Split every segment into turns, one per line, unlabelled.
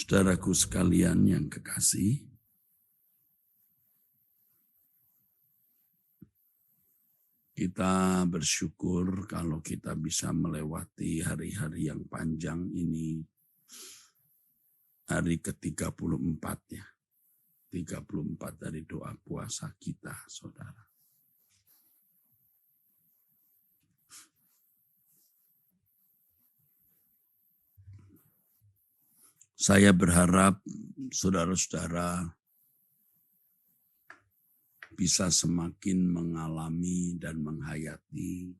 Saudaraku sekalian yang kekasih, kita bersyukur kalau kita bisa melewati hari-hari yang panjang ini, hari ke-34 ya, 34 dari doa puasa kita, saudara. Saya berharap saudara-saudara bisa semakin mengalami dan menghayati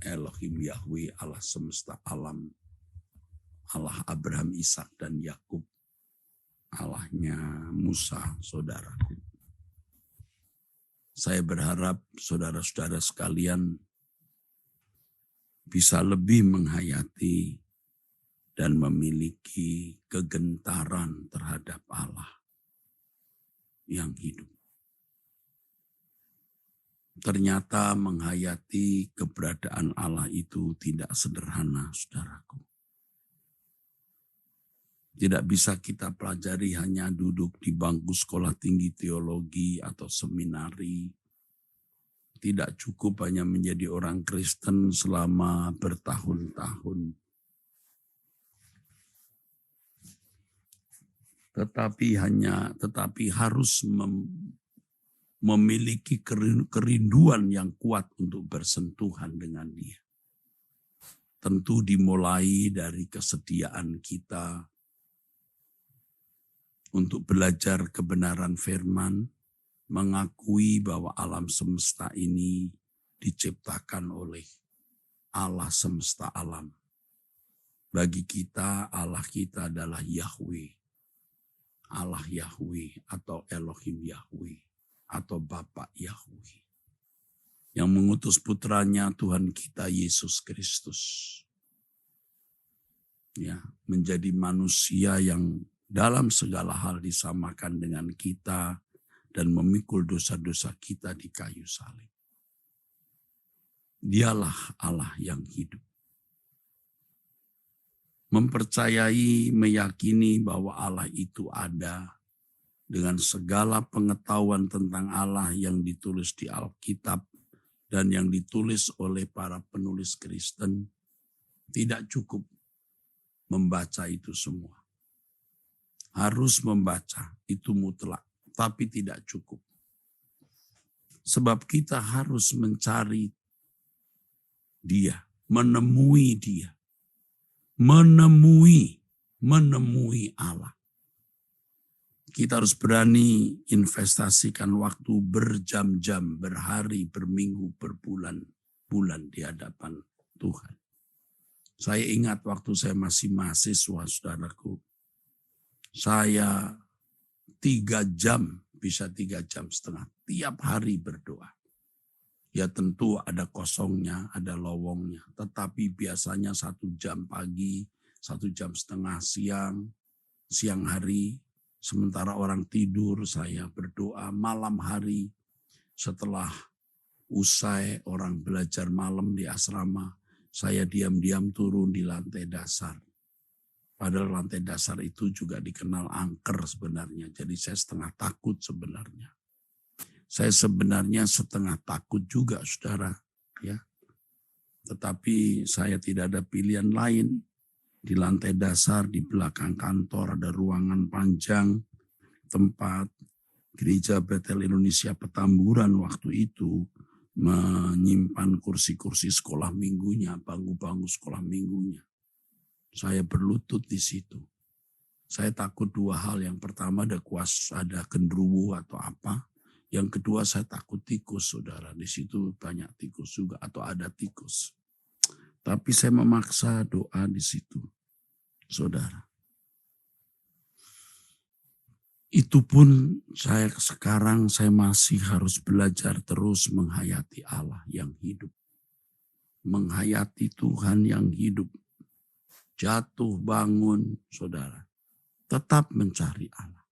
Elohim Yahweh, Allah semesta alam, Allah Abraham, Ishak, dan Yakub, Allahnya Musa, saudaraku. Saya berharap saudara-saudara sekalian bisa lebih menghayati dan memiliki kegentaran terhadap Allah yang hidup. Ternyata menghayati keberadaan Allah itu tidak sederhana, saudaraku. Tidak bisa kita pelajari hanya duduk di bangku sekolah tinggi teologi atau seminari. Tidak cukup hanya menjadi orang Kristen selama bertahun-tahun. Tetapi harus memiliki kerinduan yang kuat untuk bersentuhan dengan Dia. Tentu dimulai dari kesediaan kita untuk belajar kebenaran firman, mengakui bahwa alam semesta ini diciptakan oleh Allah semesta alam. Bagi kita, Allah kita adalah Yahweh. Allah Yahweh atau Elohim Yahweh atau Bapa Yahweh yang mengutus putranya Tuhan kita Yesus Kristus ya, menjadi manusia yang dalam segala hal disamakan dengan kita dan memikul dosa-dosa kita di kayu salib. Dialah Allah yang hidup. Mempercayai, meyakini bahwa Allah itu ada dengan segala pengetahuan tentang Allah yang ditulis di Alkitab dan yang ditulis oleh para penulis Kristen, tidak cukup membaca itu semua. Harus membaca, itu mutlak, tapi tidak cukup. Sebab kita harus mencari Dia, menemui Dia. Menemui Allah. Kita harus berani investasikan waktu berjam-jam, berhari, berminggu, berbulan-bulan di hadapan Tuhan. Saya ingat waktu saya masih mahasiswa, saudaraku. Saya 3 jam, bisa 3 jam setengah, tiap hari berdoa. Ya tentu ada kosongnya, ada lowongnya. Tetapi biasanya 1 jam pagi, 1 jam setengah siang hari. Sementara orang tidur, saya berdoa malam hari. Setelah usai orang belajar malam di asrama, saya diam-diam turun di lantai dasar. Padahal lantai dasar itu juga dikenal angker sebenarnya. Jadi saya setengah takut sebenarnya. Saya sebenarnya setengah takut juga, saudara. Ya. Tetapi saya tidak ada pilihan lain. Di lantai dasar, di belakang kantor ada ruangan panjang, tempat Gereja Betel Indonesia Petamburan waktu itu menyimpan kursi-kursi sekolah minggunya, bangku-bangku sekolah minggunya. Saya berlutut di situ. Saya takut 2 hal. Yang pertama ada genderuwo atau apa. Yang kedua saya takut tikus, saudara. Di situ banyak tikus juga atau ada tikus. Tapi saya memaksa doa di situ, saudara. Itu pun sekarang saya masih harus belajar terus menghayati Allah yang hidup. Menghayati Tuhan yang hidup. Jatuh bangun, saudara. Tetap mencari Allah.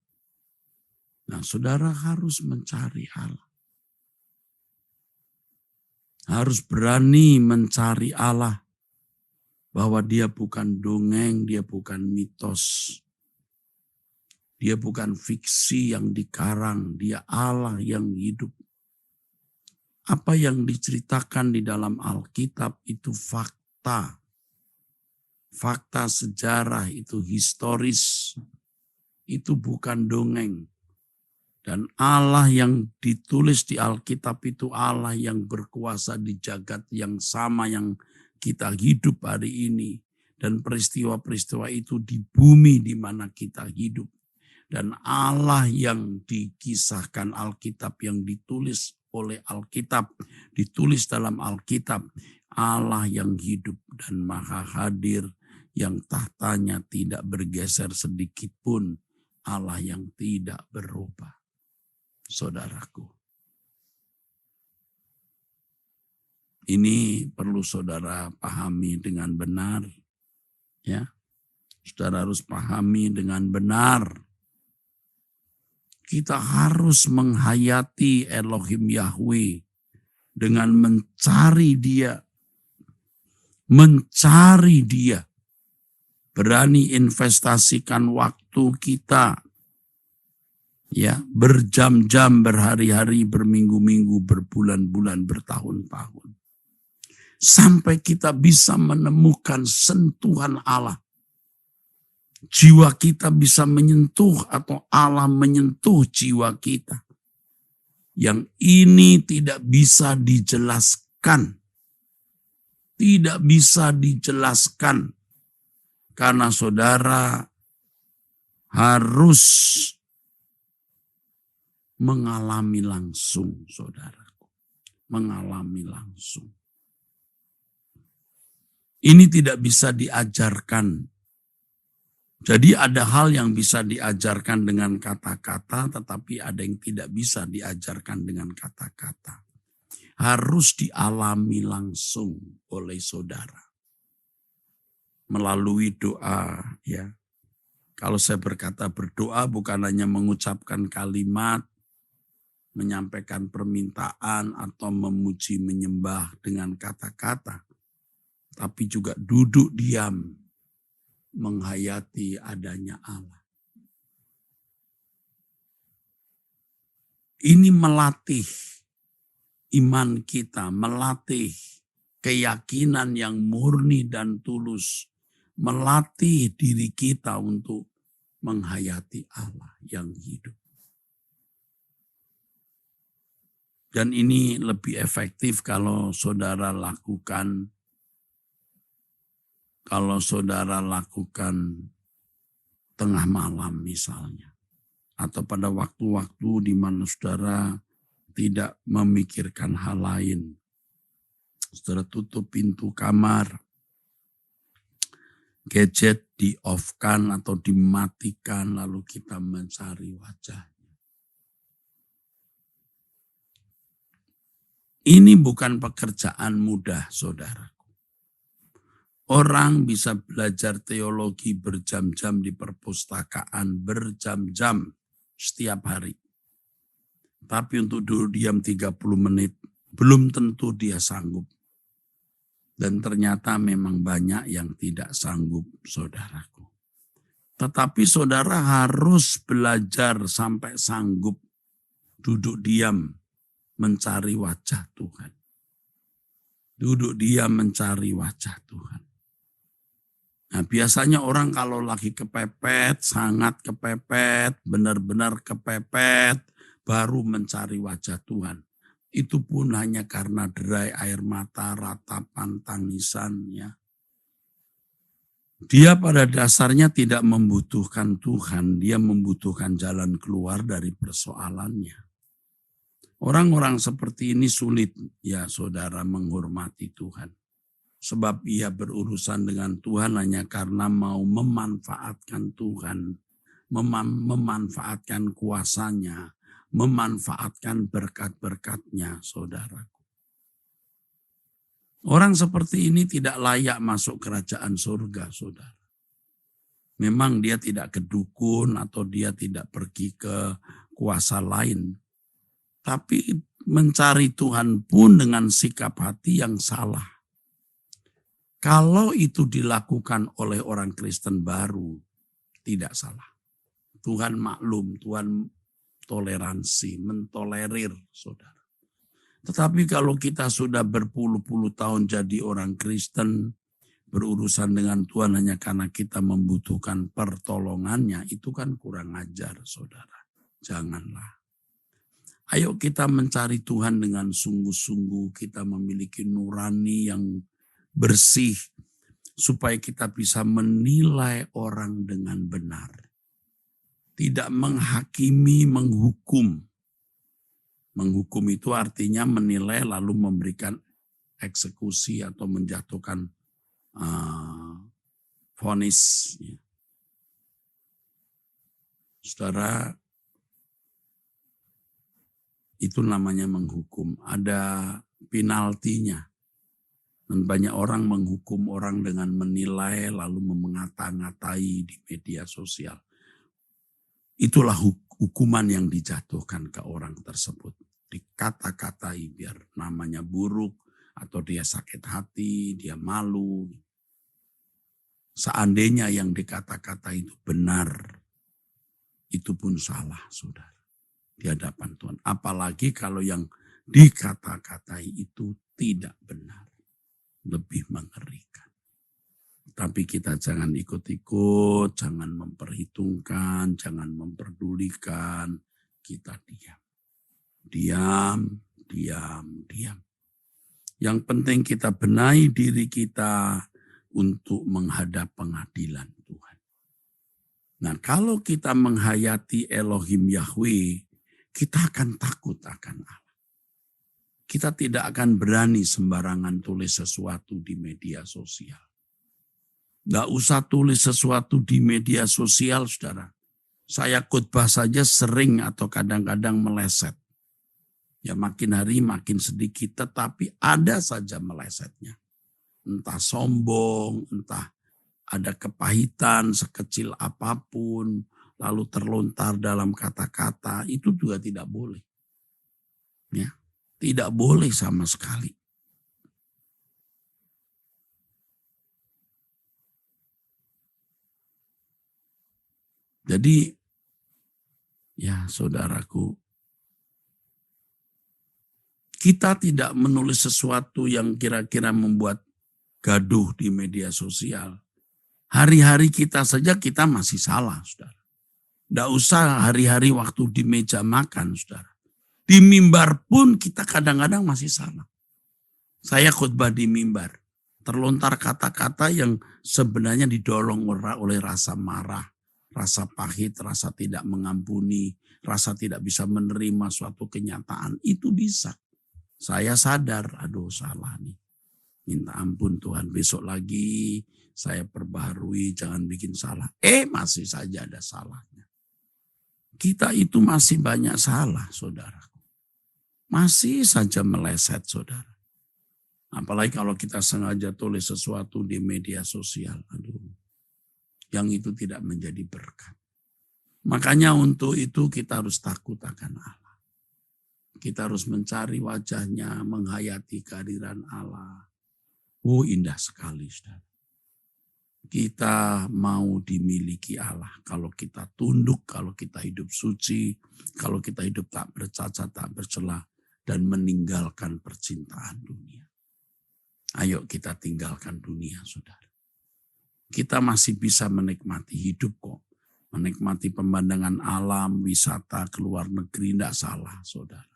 Nah, saudara harus mencari Allah. Harus berani mencari Allah. Bahwa Dia bukan dongeng, Dia bukan mitos. Dia bukan fiksi yang dikarang, dia Allah yang hidup. Apa yang diceritakan di dalam Alkitab itu fakta. Fakta sejarah itu historis. Itu bukan dongeng. Dan Allah yang ditulis di Alkitab itu Allah yang berkuasa di jagat yang sama yang kita hidup hari ini. Dan peristiwa-peristiwa itu di bumi di mana kita hidup. Dan Allah yang dikisahkan Alkitab yang ditulis oleh Alkitab, ditulis dalam Alkitab, Allah yang hidup dan maha hadir, yang tahtanya tidak bergeser sedikit pun, Allah yang tidak berubah. Saudaraku, ini perlu saudara pahami dengan benar, ya. Saudara harus pahami dengan benar. Kita harus menghayati Elohim Yahweh dengan mencari Dia. Mencari Dia. Berani investasikan waktu kita. Ya, berjam-jam, berhari-hari, berminggu-minggu, berbulan-bulan, bertahun-tahun. Sampai kita bisa menemukan sentuhan Allah. Jiwa kita bisa menyentuh atau Allah menyentuh jiwa kita. Yang ini tidak bisa dijelaskan. Tidak bisa dijelaskan. Karena saudara harus mengalami langsung, saudaraku. Mengalami langsung. Ini tidak bisa diajarkan. Jadi ada hal yang bisa diajarkan dengan kata-kata, tetapi ada yang tidak bisa diajarkan dengan kata-kata. Harus dialami langsung oleh saudara. Melalui doa, ya. Kalau saya berkata berdoa bukan hanya mengucapkan kalimat, menyampaikan permintaan atau memuji menyembah dengan kata-kata, tapi juga duduk diam, menghayati adanya Allah. Ini melatih iman kita, melatih keyakinan yang murni dan tulus, melatih diri kita untuk menghayati Allah yang hidup. Dan ini lebih efektif kalau saudara lakukan tengah malam misalnya. Atau pada waktu-waktu di mana saudara tidak memikirkan hal lain. Saudara tutup pintu kamar. Gadget di-off-kan atau dimatikan lalu kita mencari wajahnya. Ini bukan pekerjaan mudah, saudara. Orang bisa belajar teologi berjam-jam di perpustakaan, berjam-jam setiap hari. Tapi untuk duduk diam 30 menit, belum tentu dia sanggup. Dan ternyata memang banyak yang tidak sanggup, saudaraku. Tetapi saudara harus belajar sampai sanggup duduk diam mencari wajah Tuhan. Duduk diam mencari wajah Tuhan. Nah, biasanya orang kalau lagi kepepet, sangat kepepet, benar-benar kepepet, baru mencari wajah Tuhan. Itu pun hanya karena derai air mata, ratapan, tangisan. Ya. Dia pada dasarnya tidak membutuhkan Tuhan, dia membutuhkan jalan keluar dari persoalannya. Orang-orang seperti ini sulit, ya saudara, menghormati Tuhan. Sebab ia berurusan dengan Tuhan hanya karena mau memanfaatkan Tuhan, memanfaatkan kuasanya, memanfaatkan berkat-berkatnya, saudaraku. Orang seperti ini tidak layak masuk kerajaan surga, saudara. Memang dia tidak ke dukun atau dia tidak pergi ke kuasa lain. Tapi mencari Tuhan pun dengan sikap hati yang salah. Kalau itu dilakukan oleh orang Kristen baru, tidak salah. Tuhan maklum, Tuhan toleransi, mentolerir saudara. Tetapi kalau kita sudah berpuluh-puluh tahun jadi orang Kristen, berurusan dengan Tuhan hanya karena kita membutuhkan pertolongannya, itu kan kurang ajar saudara. Janganlah. Ayo kita mencari Tuhan dengan sungguh-sungguh, kita memiliki nurani yang bersih, supaya kita bisa menilai orang dengan benar. Tidak menghakimi, menghukum. Menghukum itu artinya menilai lalu memberikan eksekusi atau menjatuhkan vonis. Saudara, itu namanya menghukum. Ada penaltinya. Dan banyak orang menghukum orang dengan menilai lalu mengata-ngatai di media sosial. Itulah hukuman yang dijatuhkan ke orang tersebut. Dikata-katai biar namanya buruk, atau dia sakit hati, dia malu. Seandainya yang dikata-kata itu benar, itu pun salah, saudara. Di hadapan Tuhan. Apalagi kalau yang dikata-katai itu tidak benar. Lebih mengerikan. Tapi kita jangan ikut-ikut, jangan memperhitungkan, jangan memperdulikan. Kita diam. Diam, diam, diam. Yang penting kita benahi diri kita untuk menghadap pengadilan Tuhan. Nah, kalau kita menghayati Elohim Yahweh, kita akan takut akan Allah. Kita tidak akan berani sembarangan tulis sesuatu di media sosial. Nggak usah tulis sesuatu di media sosial, saudara. Saya khotbah saja sering atau kadang-kadang meleset. Ya makin hari makin sedikit, tetapi ada saja melesetnya. Entah sombong, entah ada kepahitan sekecil apapun, lalu terlontar dalam kata-kata, itu juga tidak boleh. Ya, tidak boleh sama sekali. Jadi, ya saudaraku, kita tidak menulis sesuatu yang kira-kira membuat gaduh di media sosial. Hari-hari kita saja kita masih salah, saudara. Tidak usah hari-hari waktu di meja makan, saudara. Di mimbar pun kita kadang-kadang masih salah. Saya khotbah di mimbar. Terlontar kata-kata yang sebenarnya didorong oleh rasa marah, rasa pahit, rasa tidak mengampuni, rasa tidak bisa menerima suatu kenyataan. Itu bisa. Saya sadar, aduh salah nih. Minta ampun Tuhan, besok lagi saya perbaharui, jangan bikin salah. Masih saja ada salahnya. Kita itu masih banyak salah, saudara. Masih saja meleset, saudara. Apalagi kalau kita sengaja tulis sesuatu di media sosial. Aduh, yang itu tidak menjadi berkat. Makanya untuk itu kita harus takut akan Allah. Kita harus mencari wajahnya, menghayati kehadiran Allah. Oh indah sekali, saudara. Kita mau dimiliki Allah. Kalau kita tunduk, kalau kita hidup suci, kalau kita hidup tak bercacat, tak bercela, dan meninggalkan percintaan dunia. Ayo kita tinggalkan dunia, saudara. Kita masih bisa menikmati hidup kok. Menikmati pemandangan alam, wisata, keluar negeri, tidak salah, saudara.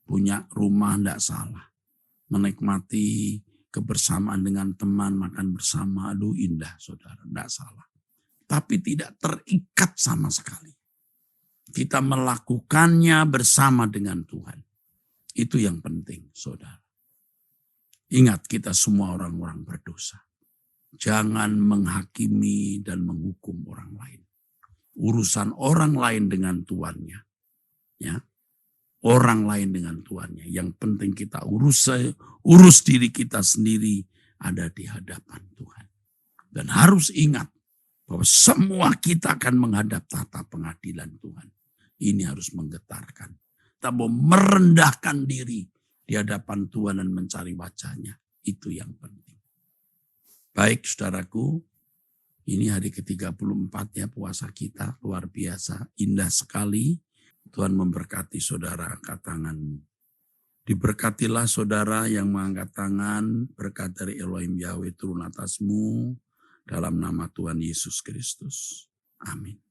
Punya rumah tidak salah. Menikmati kebersamaan dengan teman, makan bersama, aduh indah saudara, tidak salah. Tapi tidak terikat sama sekali. Kita melakukannya bersama dengan Tuhan. Itu yang penting saudara. Ingat kita semua orang-orang berdosa. Jangan menghakimi dan menghukum orang lain. Urusan orang lain dengan tuannya. Ya. Orang lain dengan tuannya. Yang penting kita urus diri kita sendiri ada di hadapan Tuhan. Dan harus ingat bahwa semua kita akan menghadap tata pengadilan Tuhan. Ini harus menggetarkan. Kita mau merendahkan diri di hadapan Tuhan dan mencari wajahnya. Itu yang penting. Baik saudaraku, Ini hari ke-34 ya puasa kita, luar biasa, indah sekali. Tuhan memberkati saudara, angkat tanganmu. Diberkatilah saudara yang mengangkat tangan, berkat dari Elohim Yahweh turun atasmu, dalam nama Tuhan Yesus Kristus. Amin.